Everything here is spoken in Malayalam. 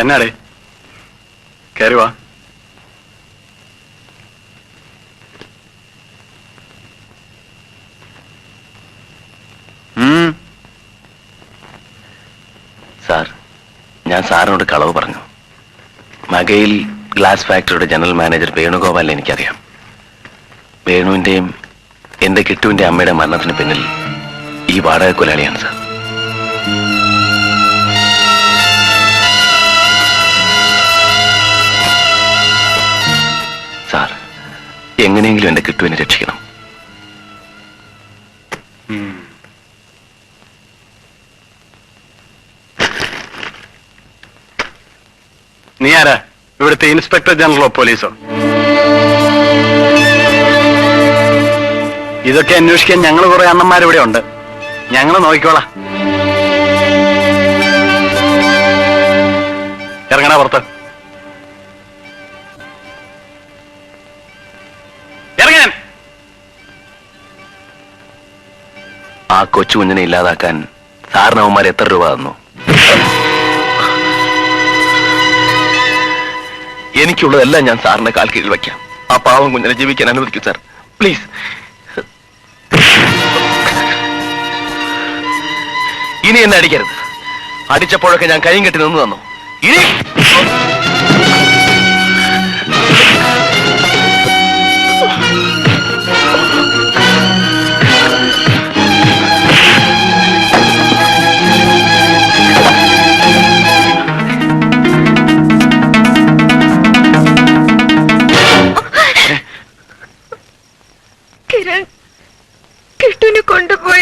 എന്നാടേ കയറി വാ. സാർ, ഞാൻ സാറിനോട് കളവ് പറഞ്ഞു. മകയിൽ ഗ്ലാസ് ഫാക്ടറിയുടെ ജനറൽ മാനേജർ വേണുഗോപാലിനെ എനിക്കറിയാം. വേണുവിന്റെയും എന്റെ കിട്ടുവിന്റെ അമ്മയുടെ മരണത്തിന് പിന്നിൽ ഈ വാടക കൊലയാളിയാണ് സാർ. സാർ, എങ്ങനെയെങ്കിലും എന്റെ കിട്ടുവിനെ രക്ഷിക്കണം. നീ ആരാ? ഇവിടുത്തെ ഇൻസ്പെക്ടർ ജനറൽ ഓഫ് പോലീസോ? ഇതൊക്കെ അന്വേഷിക്കാൻ ഞങ്ങൾ കുറെ അണ്ണന്മാരിവിടെ ഉണ്ട്. ഞങ്ങൾ നോക്കിക്കോളാം. ഇറങ്ങണ പുറത്ത്. ഇറങ്ങാൻ. ആ കൊച്ചു കുഞ്ഞിനെ ഇല്ലാതാക്കാൻ സാറിനവന്മാർ എത്ര രൂപ തന്നു? എനിക്കുള്ളതെല്ലാം ഞാൻ സാറിന്റെ കാൽ കീഴിൽ വയ്ക്കാം. ആ പാവം കുഞ്ഞിനെ ജീവിക്കാൻ അനുവദിക്കൂ സാർ, പ്ലീസ്. ഇനി എന്നെ അടിക്കരുത്. അടിച്ചപ്പോഴൊക്കെ ഞാൻ കൈയും കെട്ടി നിന്ന് തന്നു. ഇനി കിരൺ കിട്ടുവിനെ കൊണ്ടുപോയി.